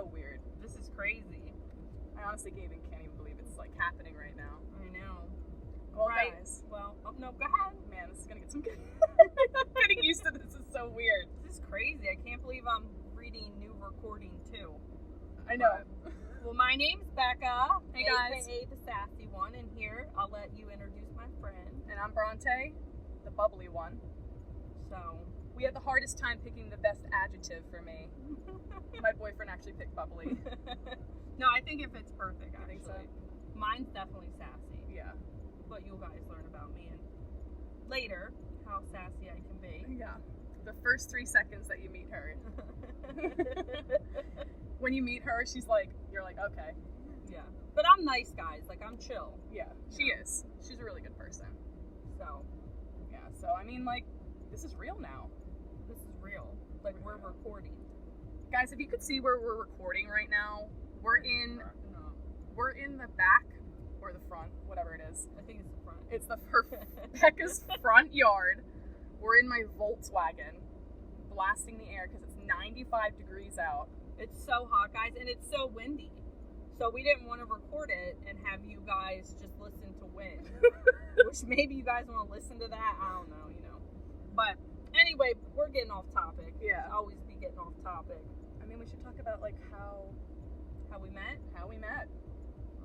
so weird. This is crazy. I honestly can't even believe it's like happening right now. I know. Well, Right. guys. Well, oh, no, go ahead. Man, this is gonna get some good. Getting used to this is so weird. This is crazy. I can't believe I'm reading new recording too. I know. Well, my name's Becca. Hey, guys. AKA the sassy one, and here I'll let you introduce my friend. And I'm Bronte, the bubbly one. So, We had the hardest time picking the best adjective for me. My boyfriend actually picked bubbly. no, I think it fits perfect. You think so? Actually, mine's definitely sassy. Yeah. But you guys learn about me and later how sassy I can be. Yeah. The first 3 seconds that you meet her. When you meet her, you're like, okay. Yeah. But I'm nice, guys. Like, I'm chill. Yeah, she is. She's a really good person. So, Yeah, so I mean, like, this is real now. this is real. Like, we're recording. Guys, if you could see where we're recording right now, we're in the back or the front, whatever it is. I think it's the front. It's the Becca's front yard. We're in my Volkswagen, blasting the air because it's 95 degrees out. It's so hot, guys, and it's so windy. So we didn't want to record it and have you guys just listen to wind. Which maybe you guys want to listen to that. I don't know, But anyway, we're getting off topic. Yeah. Always be getting off topic. I mean, we should talk about like how we met.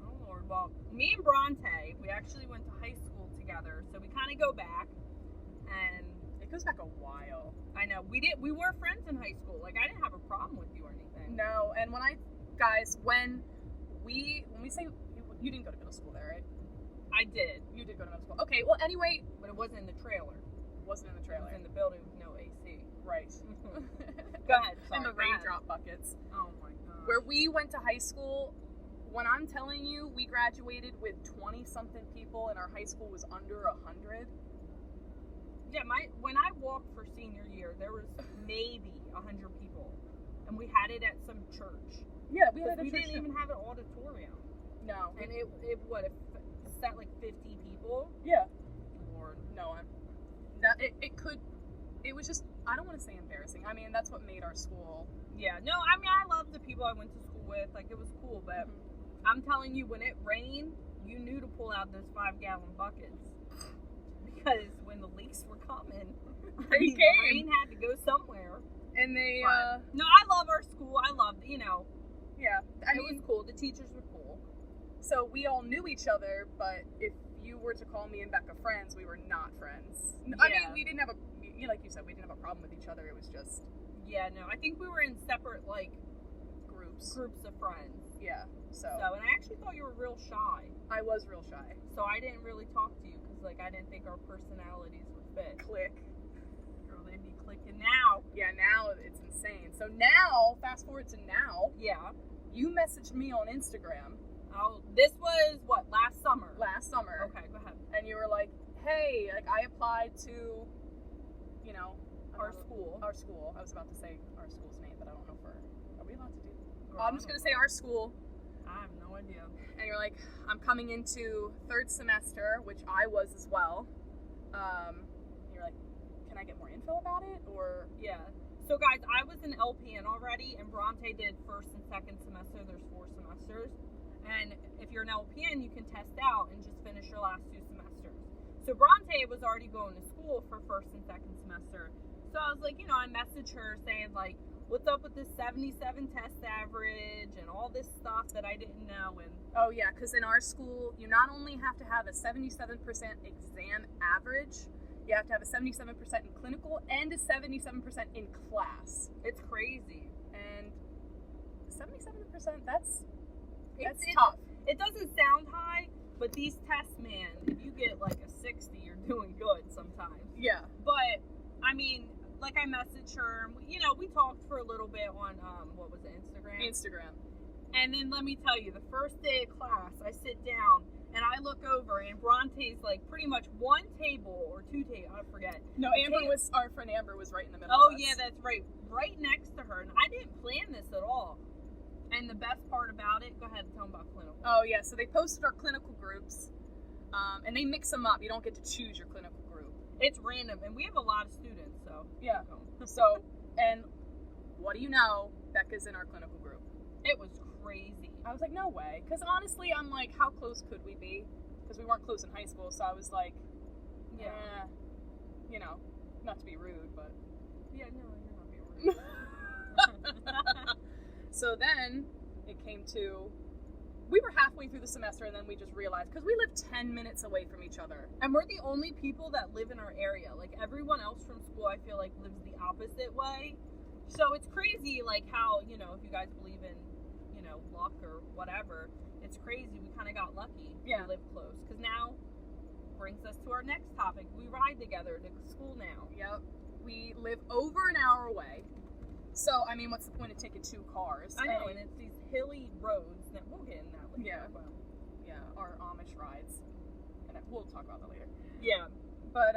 Oh, Lord. Well, me and Bronte, we actually went to high school together. So we kind of go back. And It goes back a while. I know, we were friends in high school. Like, I didn't have a problem with you or anything. No, and when we say you didn't go to middle school there, right? I did. You did go to middle school. Okay, well, anyway, But it wasn't in the trailer. wasn't in the It trailer. was in the building with no AC. Right. Go ahead. And the Sorry, go ahead. raindrop buckets. Oh my god. Where we went to high school, when I'm telling you, we graduated with 20-something people, and our high school was under 100. Yeah, when I walked for senior year, there was maybe 100 people, and we had it at some church. Yeah, we didn't even have an auditorium, No. and it sat like 50 people. Yeah. Lord, No, it was just, I don't want to say embarrassing. I mean, that's what made our school. yeah, no, I mean I love the people I went to school with. Like, it was cool, but I'm telling you, when it rained, you knew to pull out those 5-gallon buckets because when the leaks were coming, They the came. rain had to go somewhere. And they, No, I love our school. I love, yeah. I it mean, was cool. The teachers were cool. so we all knew each other, but if you were to call me and Becca friends, we were not friends. I mean, Yeah. we didn't have like you said, we didn't have a problem with each other. It was just Yeah, no, I think we were in separate, like, groups. groups of friends. Yeah. So And I actually thought you were real shy. I was real shy. So I didn't really talk to you because, like, I didn't think our personalities would fit. Click. Girl, they'd be clicking now. Yeah, now it's insane. So now, fast forward to now, Yeah. you messaged me on Instagram Oh, this was, what, last summer? last summer. Okay, go ahead. And you were like, hey, like, I applied to, Our school. Our school. I was about to say our school's name, but I don't know if are we allowed to do that? Girl, I'm just I going to don't say our school. know. I have no idea. And you're like, I'm coming into 3rd semester, which I was as well. You're like, can I get more info about it? Or, Yeah. So, guys, I was an LPN already, and Bronte did 1st and 2nd semester. There's 4 semesters. And if you're an LPN, you can test out and just finish your last 2 semesters. So Bronte was already going to school for 1st and 2nd semester. So I was like, I messaged her saying, like, what's up with this 77 test average and all this stuff that I didn't know. And oh yeah, because in our school, you not only have to have a 77% exam average, you have to have a 77% in clinical and a 77% in class. it's crazy. And 77%, that's It's tough. It doesn't sound high, but these tests, man, if you get like a 60, you're doing good sometimes. Yeah. But, I mean, like, I messaged her, and we talked for a little bit on, what was it, Instagram? And then let me tell you, the first day of class, I sit down, and I look over, and Bronte's, like, pretty much one table, or 2 tables, I forget. No, our friend Amber was right in the middle Oh, of us. yeah, that's right. Right next to her, and I didn't plan this at all. And the best part about it, go ahead and tell them about clinical. Oh, yeah, so they posted our clinical groups, and they mix them up. You don't get to choose your clinical group. It's random, and we have a lot of students, so. Yeah. So, and what do you know? Becca's in our clinical group. It was crazy. I was like, no way. Because honestly, I'm like, how close could we be? Because we weren't close in high school, so I was like, yeah, you know, not to be rude, but Yeah, no, you're not being rude. So then it came to, we were halfway through the semester, and then we just realized, because we live 10 minutes away from each other. And we're the only people that live in our area. Like, everyone else from school, I feel like, lives the opposite way. So it's crazy, like, how, you know, if you guys believe in, you know, luck or whatever, it's crazy. We kind of got lucky. Yeah. We live close. Because now brings us to our next topic. We ride together to school now. Yep. We live over an hour away. So, I mean, what's the point of taking 2 cars? I know, and it's these hilly roads that we'll get in that later. Yeah. But, yeah, our Amish rides. And we'll talk about that later. yeah. But,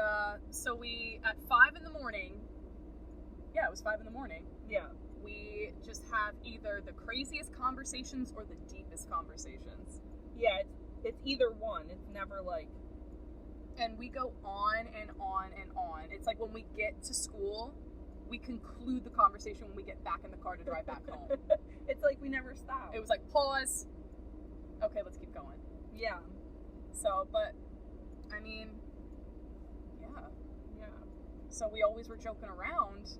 so we, at 5 in the morning, yeah, it was 5 in the morning, Yeah. we just have either the craziest conversations or the deepest conversations. Yeah, it's either one. It's never like... And we go on and on and on. It's like when we get to school, we conclude the conversation when we get back in the car to drive back home. It's like we never stop. It was like, pause. Okay, let's keep going. Yeah. So, but, I mean, yeah. Yeah. So we always were joking around,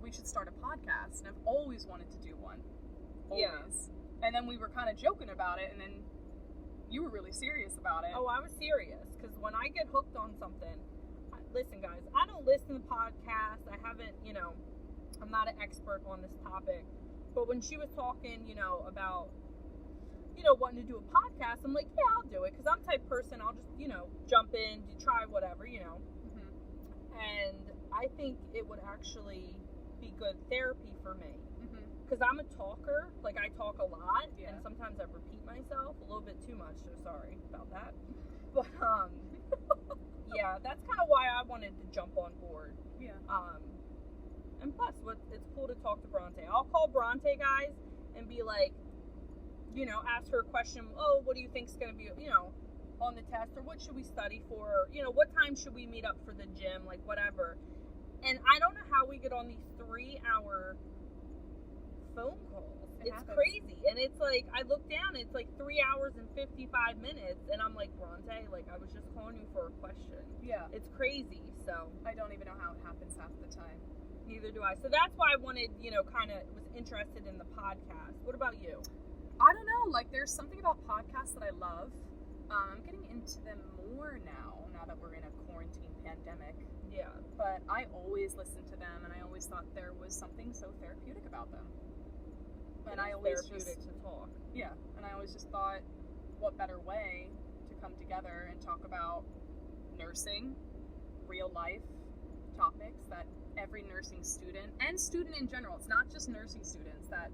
we should start a podcast. And I've always wanted to do one. Always. Yeah. And then we were kind of joking about it, and then you were really serious about it. Oh, I was serious. Because when I get hooked on something... Listen, guys, I don't listen to podcasts. I haven't, you know... I'm not an expert on this topic. But when she was talking, you know, about... You know, wanting to do a podcast, I'm like, yeah, I'll do it. Because I'm the type of person, I'll just, you know, jump in, try whatever, you know. Mm-hmm. And I think it would actually be good therapy for me. Mm-hmm. Because I'm a talker, like I talk a lot, Yeah. and sometimes I repeat myself a little bit too much, so sorry about that. But, yeah, that's kind of why I wanted to jump on board. Yeah. And plus, it's cool to talk to Bronte. I'll call Bronte, guys, and be like, you know, ask her a question, oh, what do you think's going to be, you know, on the test, or what should we study for, or, you know, what time should we meet up for the gym, like, whatever. And I don't know how we get on these 3-hour phone calls. It's crazy. And it's like, I look down, it's like 3 hours and 55 minutes, and I'm like, Bronte, like, I was just calling you for a question. Yeah. It's crazy, so. I don't even know how it happens half the time. Neither do I. So that's why I wanted, you know, kind of was interested in the podcast. What about you? I don't know, like, there's something about podcasts that I love. I'm getting into them more now that we're in a quarantine pandemic. Yeah. But I always listened to them, and I always thought there was something so therapeutic about them. And I always therapeutic to talk. Yeah, and I always just thought, what better way to come together and talk about nursing, real life topics that every nursing student, and student in general, it's not just nursing students, that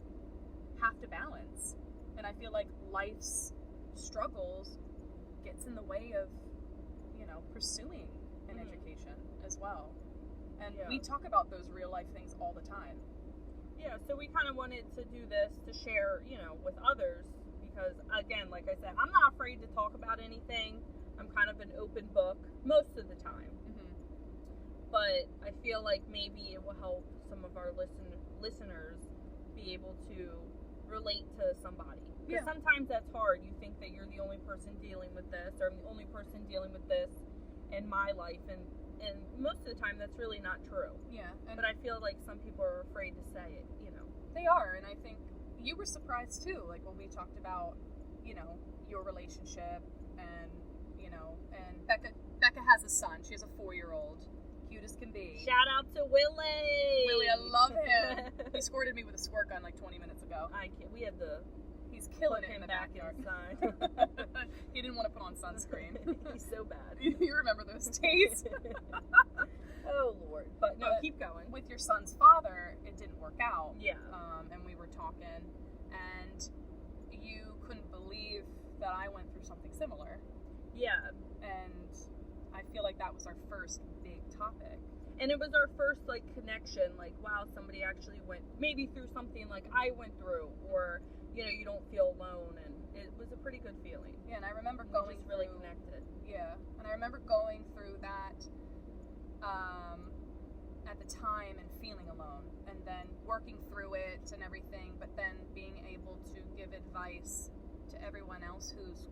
have to balance. And I feel like life's struggles gets in the way of, you know, pursuing an education as well. And we talk about those real life things all the time. Yeah, so we kind of wanted to do this to share, you know, with others, because again, like I said, I'm not afraid to talk about anything. I'm kind of an open book most of the time. Mm-hmm. But I feel like maybe it will help some of our listeners be able to relate to somebody. Because sometimes that's hard. You think that you're the only person dealing with this, or I'm the only person dealing with this in my life, and most of the time that's really not true. Yeah. But I feel like some people are afraid to say it, you know. They are, and I think you were surprised too, like when we talked about, you know, your relationship, and, you know, and Becca has a son. She has a 4-year-old. Cute as can be. Shout out to Willie! Willie, I love him. He squirted me with a squirt gun like 20 minutes ago. I can't. We had to... He's killing it in the back backyard. inside. He didn't want to put on sunscreen. He's so bad. You remember those days? Oh, Lord. But no, keep going. With your son's father, it didn't work out. Yeah. And we were talking, and you couldn't believe that I went through something similar. Yeah. And I feel like that was our first big topic. And it was our first, like, connection. Like, wow, somebody actually went maybe through something like I went through, or... you know, you don't feel alone, and it was a pretty good feeling. Yeah, and I remember going through, really connected. Yeah, and I remember going through that at the time and feeling alone, and then working through it and everything, but then being able advice to everyone else who's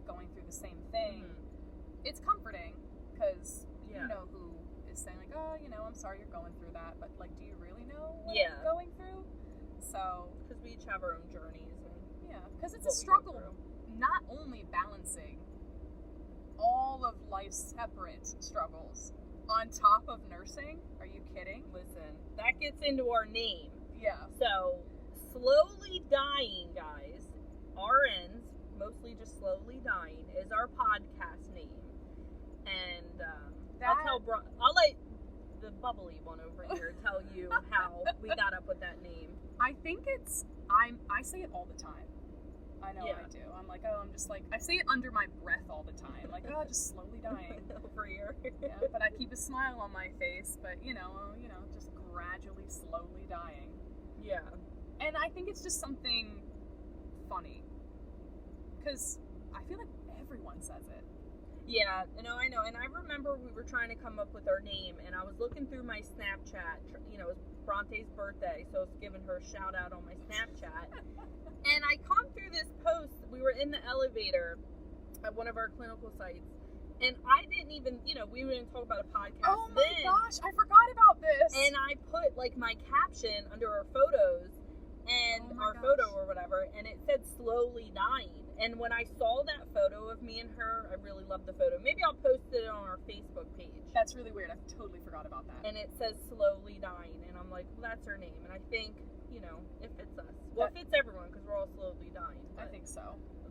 going through the same thing, Mm-hmm. it's comforting because Yeah. you know who is saying like, oh, you know, I'm sorry you're going through that, but like, do you really know what Yeah. you're going through? So Because we each have our own journeys. And yeah, because it's what a we go struggle, through. not only balancing all of life's separate struggles on top of nursing. Are you kidding? Listen, that gets into our name. Yeah. So, Slowly Dying, guys, RNs, mostly just Slowly Dying, is our podcast name. And I'll let the bubbly one over here tell you how we got up with that name. I think I say it all the time. I know Yeah. I do. I'm like, oh, I'm just like, I say it under my breath all the time. Like, oh, just slowly dying. Over here. Yeah, but I keep a smile on my face, but you know, just gradually, slowly dying. Yeah. And I think it's just something funny. Because I feel like everyone says it. Yeah, I know. And I remember we were trying to come up with our name, and I was looking through my Snapchat. You know, it was Bronte's birthday, so I was giving her a shout out on my Snapchat. And I come through this post. We were in the elevator at one of our clinical sites, and I didn't even, we didn't talk about a podcast. Oh my gosh, I forgot about this. And I put like my caption under our photos and our photo or whatever, and it said Slowly Dying. And when I saw that photo of me and her, I really loved the photo. Maybe I'll post it on our Facebook page. That's really weird. I totally forgot about that. And it says Slowly Dying, and I'm like, well, that's her name. And I think, it fits us. Well, it fits everyone because we're all slowly dying. I think so.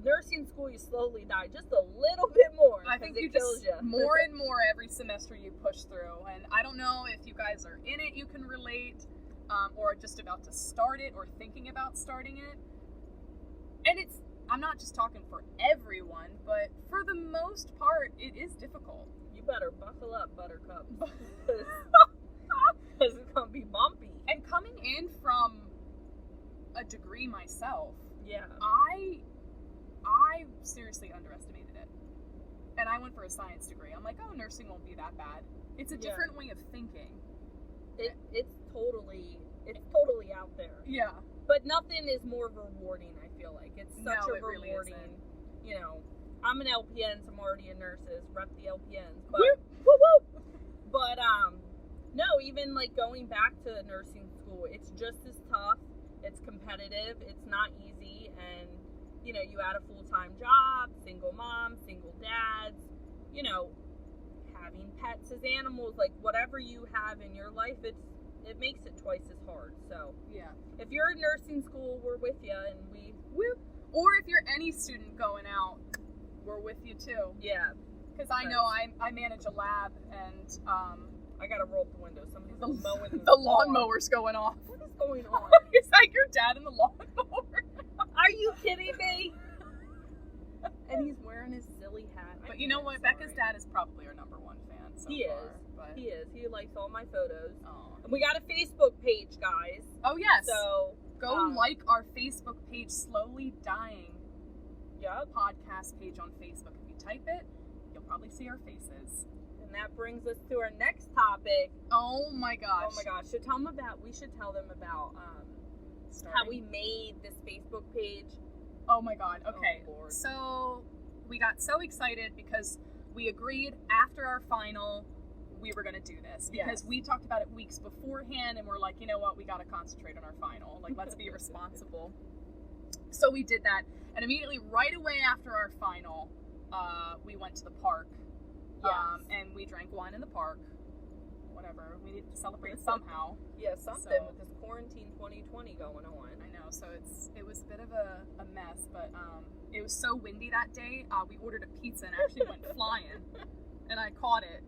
Nursing school, you slowly die just a little bit more. I think it kills you more and more every semester you push through. And I don't know if you guys are in it, you can relate, or just about to start it or thinking about starting it. And I'm not just talking for everyone, but for the most part, it is difficult. You better buckle up, Buttercup. Because it's going to be bumpy. And coming in from a degree myself, yeah, I seriously underestimated it. And I went for a science degree. I'm like, oh, nursing won't be that bad. It's a different way of thinking. It's totally out there. Yeah. But nothing is more rewarding, I feel like. It's such a really rewarding, isn't. I'm an LPN, so I'm already a nurses, rep the LPNs. But, woo! But, no, even like going back to nursing school, it's just as tough. It's competitive. It's not easy. And, you add a full-time job, single mom, single dads, having pets as animals, like whatever you have in your life, it makes it twice as hard. So, yeah. If you're in nursing school, we're with you, and or if you're any student going out, we're with you too. Yeah. Because I know I manage a lab, and I gotta roll up the window. Somebody's mowing the lawnmower's going off. What is going on? Is that your dad in the lawnmower? Are you kidding me? And he's wearing his silly hat. But you know what? Sorry. Becca's dad is probably our number one fan so He far. is. But... He is. He likes all my photos. Oh. And we got a Facebook page, guys. Oh, yes. So go like our Facebook page, Slowly Dying. Yep. Podcast page on Facebook. If you type it, you'll probably see our faces. And that brings us to our next topic. Oh my gosh. Oh my gosh. So we should tell them about how we made this Facebook page. Oh my god. Okay. Oh, Lord. So we got so excited because we agreed after our final we were going to do this because we talked about it weeks beforehand and we're like, you know what, we got to concentrate on our final. Like, let's be responsible. So we did that, and immediately right away after our final, we went to the park. Yes. And we drank wine in the park. Whatever. We needed to celebrate somehow. Yeah, something with this quarantine 2020 going on. I know. So it was a bit of a mess, but it was so windy that day. We ordered a pizza and actually went flying, and I caught it,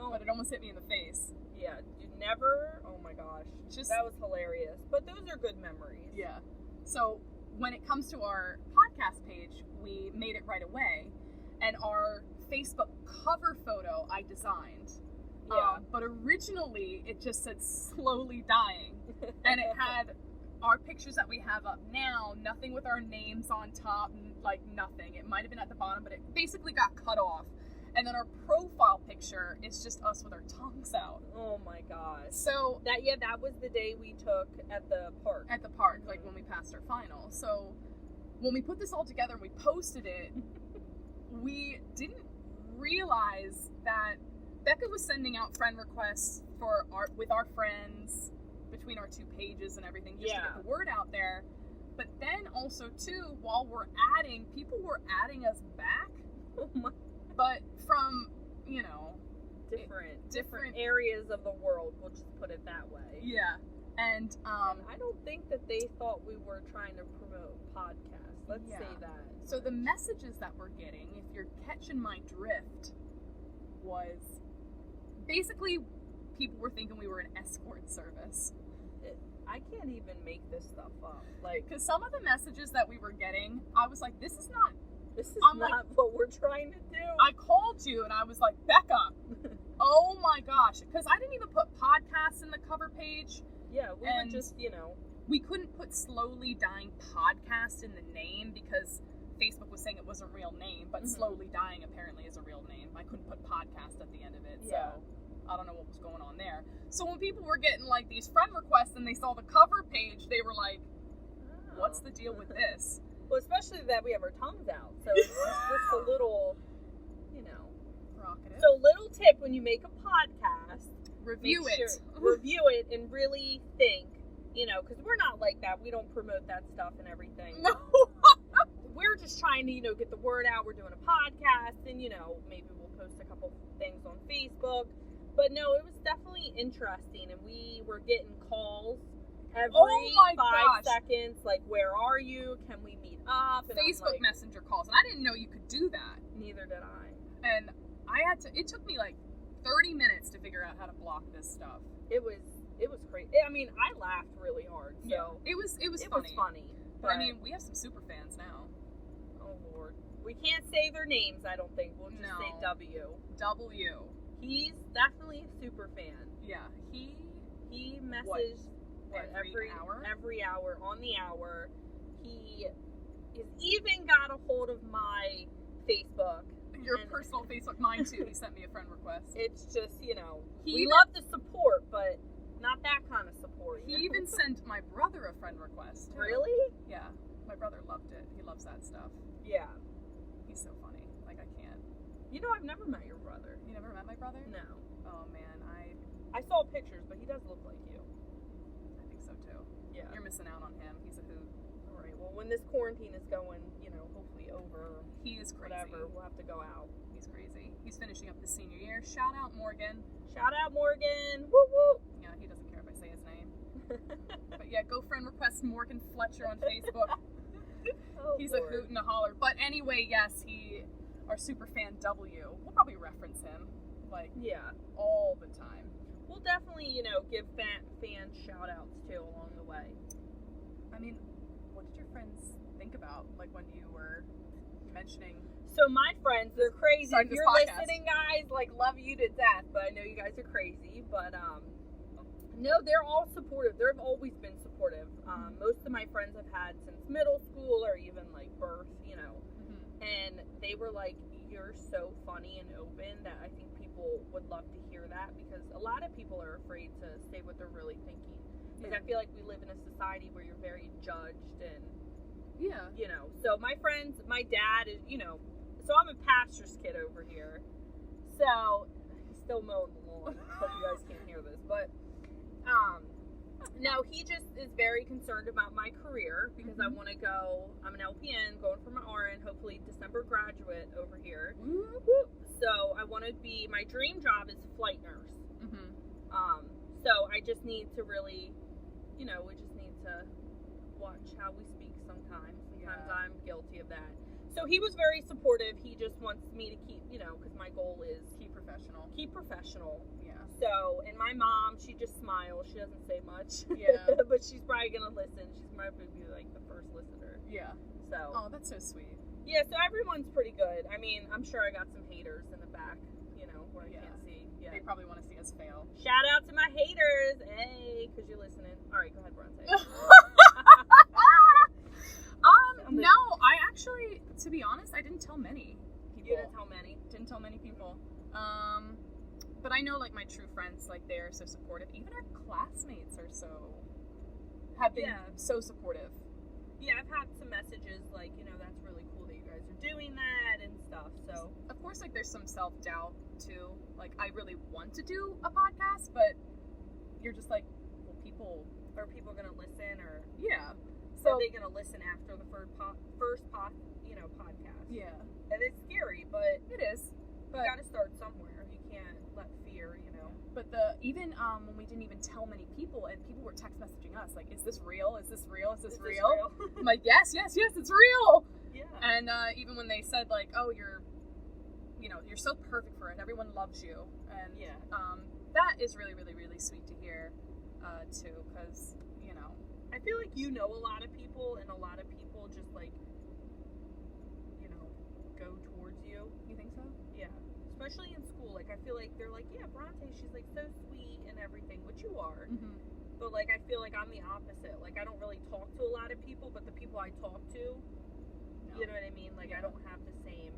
but it almost hit me in the face. Yeah, you never. Oh my gosh, that was hilarious. But those are good memories. Yeah. So when it comes to our podcast page, we made it right away, and our Facebook cover photo I designed. Yeah. But originally it just said Slowly Dying, and it had our pictures that we have up now, nothing with our names on top, like nothing. It might have been at the bottom, but it basically got cut off. And then our profile picture is just us with our tongues out. Oh my gosh. So that was the day we took at the park. Like when we passed our final. So when we put this all together and we posted it, we didn't realize that Becca was sending out friend requests with our friends between our 2 pages and everything, just to get the word out there. But then also too, while we're adding, people were adding us back, but from, you know, different areas of the world. We'll just put it that way. Yeah, and I don't think that they thought we were trying to promote podcasts. Let's say that. So the messages that we're getting, if you're catching my drift, was basically people were thinking we were an escort service. I can't even make this stuff up. Like, because some of the messages that we were getting, I was like, this is not what we're trying to do. I called you and I was like, Becca, oh my gosh. Because I didn't even put podcasts in the cover page. Yeah, we were just, we couldn't put Slowly Dying Podcast in the name because Facebook was saying it wasn't a real name, but Slowly Dying apparently is a real name. I couldn't put podcast at the end of it, so I don't know what was going on there. So when people were getting like these friend requests and they saw the cover page, they were like, what's the deal with this? Well, especially that we have our tongues out, so it's just a little, provocative. So little tip, when you make a podcast, review it and really think, because we're not like that. We don't promote that stuff and everything. No. We're just trying to, get the word out. We're doing a podcast and, maybe we'll post a couple things on Facebook. But no, it was definitely interesting. And we were getting calls every 5 seconds. Like, where are you? Can we meet up? And Facebook Messenger calls. And I didn't know you could do that. Neither did I. And it took me like 30 minutes to figure out how to block this stuff. It was crazy. I mean, I laughed really hard. So it was funny. But I mean, we have some super fans now. Oh Lord, we can't say their names. I don't think we'll just say W. He's definitely a super fan. Yeah, he messaged every hour on the hour. He has even got a hold of my Facebook. Your personal Facebook, mine too. He sent me a friend request. It's just, we love the support, but not that kind of support. He even sent my brother a friend request. Too. Really? Yeah. My brother loved it. He loves that stuff. Yeah. He's so funny. Like, I can't. I've never met your brother. You never met my brother? No. Oh, man. I saw pictures, but he does look like you. I think so, too. Yeah. You're missing out on him. He's a hoot. All right. Well, when this quarantine is going, hopefully over. He is crazy. Whatever. We'll have to go out. He's crazy. He's finishing up the senior year. Shout out Morgan. Shout out Morgan. Woo woo. Yeah, he doesn't care if I say his name. But yeah, go friend request Morgan Fletcher on Facebook. He's Lord. a hoot and a holler. But anyway, yes, our super fan W. We'll probably reference him all the time. We'll definitely, give fan shout outs too along the way. I mean, what did your friends think about when you were mentioning? So my friends, they're crazy. If you're listening, guys, love you to death, but I know you guys are crazy. But no, they're all supportive. They've always been supportive. Most of my friends I've had since middle school or even birth, and they were like, you're so funny and open that I think people would love to hear that, because a lot of people are afraid to say what they're really thinking. Because I feel like we live in a society where you're very judged and, so my friends, my dad is, so I'm a pastor's kid over here. So he's still mowing the lawn. Hope you guys can't hear this, but no, he just is very concerned about my career because I want to go. I'm an LPN going for my RN, hopefully December graduate over here. So I want to be. My dream job is flight nurse. So I just need to really, we just need to watch how we speak sometimes. Sometimes I'm guilty of that. So he was very supportive. He just wants me to keep, because my goal is keep professional. Yeah. So, and my mom, she just smiles. She doesn't say much. Yeah. But she's probably going to listen. She's probably be the first listener. Yeah. So. Oh, that's so sweet. Yeah, so everyone's pretty good. I mean, I'm sure I got some haters in the back, where I can't see. Yeah. They probably want to see us fail. Shout out to my haters. Hey, because you're listening. All right, go ahead, Bronte. No, I actually, to be honest, I didn't tell many people. You didn't tell many? Didn't tell many people. But I know, my true friends, they're so supportive. Even our classmates have been so supportive. Yeah, I've had some messages like, that's really cool that you guys are doing that and stuff. So of course, like, there's some self-doubt too. Like, I really want to do a podcast, but you're just like, well, are people gonna listen, or yeah, so are they gonna listen after the first podcast? Yeah, And it's scary, but it is. But you gotta start somewhere. You can't let fear, But even when we didn't even tell many people, and people were text messaging us like, "Is this real? Is this real? Is this real?" I'm like, yes, it's real. Yeah. And even when they said like, "Oh, you're so perfect for it. Everyone loves you," and that is really, really, really sweet to hear too, because I feel like a lot of people, and a lot of people just like go towards you. You think so? Yeah. Especially in school, like I feel like they're like, yeah, Bronte, she's like so sweet and everything, which you are. Mm-hmm. But like I feel like I'm the opposite. Like I don't really talk to a lot of people, but the people I talk to, you know what I mean? Like I don't have the same.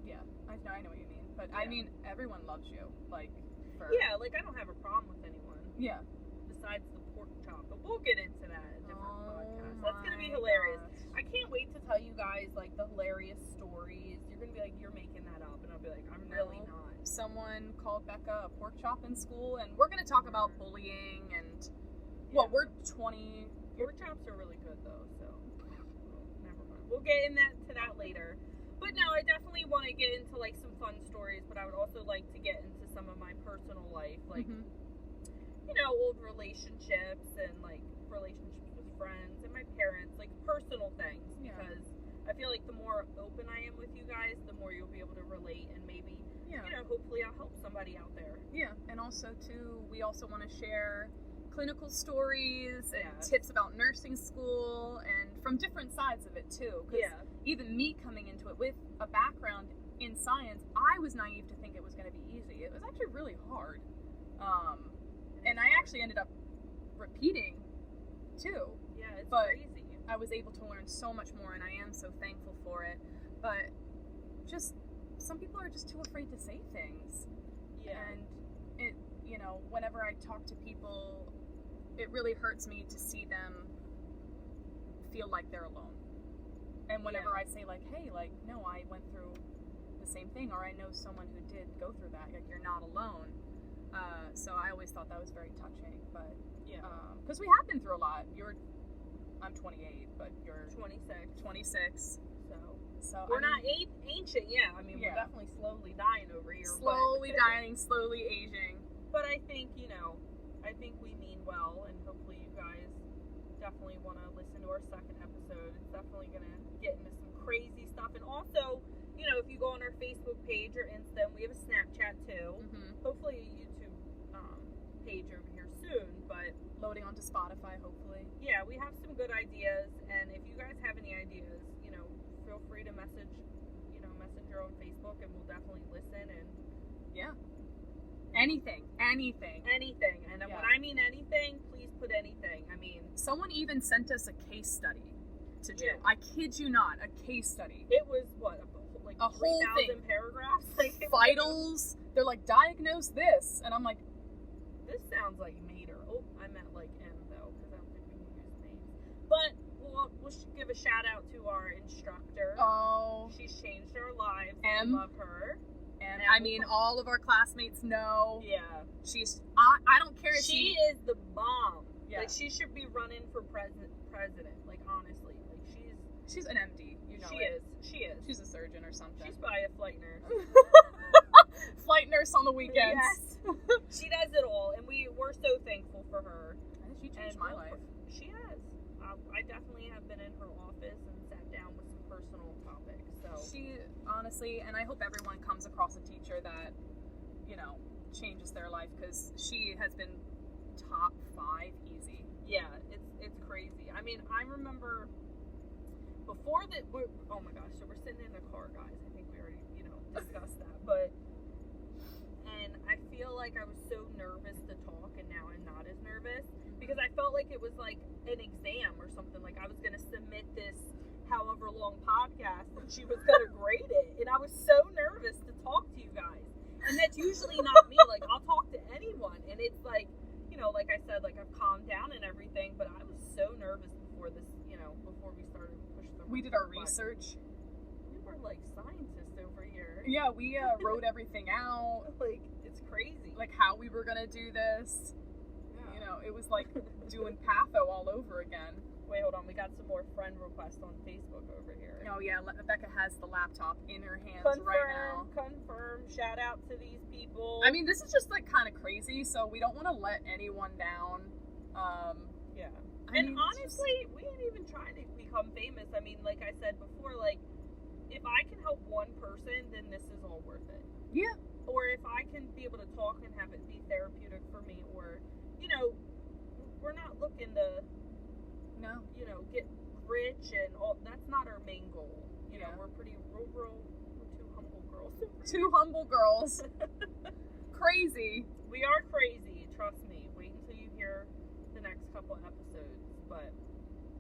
Yeah, I know what you mean. But Yeah. I mean, everyone loves you. Like, yeah, like I don't have a problem with anyone. Yeah. Besides the pork chop, but we'll get into that in a different podcast. That's gonna be my hilarious. gosh. I can't wait to tell you guys like the hilarious stories. You're gonna be like, you're making that up, and I'll be like, I'm really not. Someone called Becca a pork chop in school, and we're going to talk about bullying and well, we're 20. Pork chops are really good though, so never mind. We'll get to that later. But no, I definitely want to get into like some fun stories, but I would also like to get into some of my personal life, like old relationships and like relationships with friends and my parents, like personal things, because I feel like the more open I am with you guys, the more you'll be able to relate, and maybe hopefully I'll help somebody out there. Yeah, and also too, we also want to share clinical stories and tips about nursing school, and from different sides of it too. Because even me coming into it with a background in science, I was naive to think it was going to be easy. It was actually really hard. And I actually ended up repeating too. Yeah, it's crazy. I was able to learn so much more, and I am so thankful for it. But just some people are just too afraid to say things. Yeah. And it, whenever I talk to people, it really hurts me to see them feel like they're alone. And whenever I say like, hey, like, no, I went through the same thing, or I know someone who did go through that, like, you're not alone. So I always thought that was very touching, but because we have been through a lot. I'm 28, but you're 26. So we're not ancient, I mean, we're definitely slowly dying over here. Slowly dying, slowly aging. But I think, I think we mean well, and hopefully you guys definitely want to listen to our second episode. It's definitely going to get into some crazy stuff. And also, if you go on our Facebook page or Insta, we have a Snapchat too. Mm-hmm. Hopefully a YouTube page over here soon, but loading onto Spotify, hopefully. Yeah, we have some good ideas, and if you guys have any ideas, feel free to message her on Facebook, and we'll definitely listen. And anything. And when I mean anything, please put anything. I mean, someone even sent us a case study to do. I kid you not, a case study. It was like a whole 3,000 paragraphs. Like vitals. They're like, diagnose this, and I'm like, this sounds like Mater. Oh, I meant like M though, because I don't think we can use names. But we'll give a shout out to our instructor. Oh, she's changed our lives. M. We love her. And I mean, all of our classmates know. Yeah. She's. I don't care if she is the bomb. Yeah. Like, she should be running for president. Like, honestly, like she's an MD. She is. She's a surgeon or something. She's probably a flight nurse. Flight nurse on the weekends. Yes. She does it all, and we're so thankful for her. And she changed my life. She has. I definitely have been in her office and sat down with some personal topics. So she honestly, and I hope everyone comes across a teacher that changes their life, because she has been top 5 easy. Yeah, it's crazy. I mean, I remember before that. Oh my gosh! So we're sitting in the car, guys. I think we already discussed that, but. And I feel like I was so nervous to talk, and now I'm not as nervous, because I felt like it was like an exam or something. Like I was going to submit this however long podcast, and she was going to grade it. And I was so nervous to talk to you guys. And that's usually not me. Like, I'll talk to anyone. And it's like, like I said, like I've calmed down and everything, but I was so nervous before this, We did our But research. we were like scientists over here. Yeah, we wrote everything out. Like, it's crazy. Like how we were gonna do this. Yeah. You know, it was like doing patho all over again. Wait, hold on. We got some more friend requests on Facebook over here. Oh yeah, Becca has the laptop in her hands right now. Confirm. Shout out to these people. I mean, this is just like kind of crazy, so we don't want to let anyone down. Yeah. I And mean, honestly, we ain't even trying to become famous. I mean, like I said before, like, if I can help one person, then this is all worth it. yeah, Or if I can be able to talk and have it be therapeutic for me, or, you know, we're not looking to, no, you know, get rich and all. That's not our main goal. You know, Yeah. we're pretty rural. We're two humble girls. two humble girls, crazy. We are crazy. Trust me. Wait until you hear the next couple episodes. But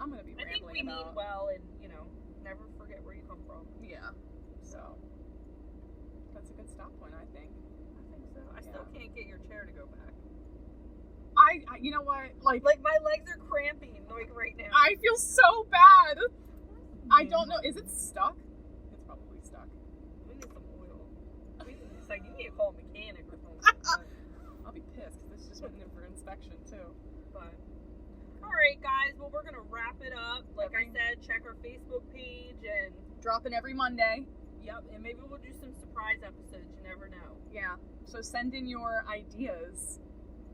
I'm gonna be I think rambling we mean about. well, and you know, never forget where you come from. Yeah, so that's a good stop point, I think. I think so. I still can't get your chair to go back. I you know what, like my legs are cramping like right now. I feel so bad. I don't know. Is it stuck? It's probably stuck. We need some oil. It's like you need to call a mechanic or something. I'll be pissed because this just went in for inspection too. But all right, guys. Well, we're gonna wrap it up. Like Okay. I said, check our Facebook page and Dropping every Monday. yep, and maybe we'll do some surprise episodes. You never know. Yeah. So send in your ideas.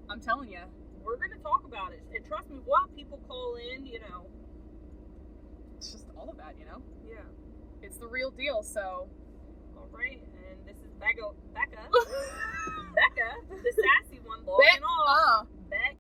I'm telling you. We're gonna talk about it, and trust me, we'll have people call in. You know. It's just all of that, you know? Yeah. It's the real deal, so All right.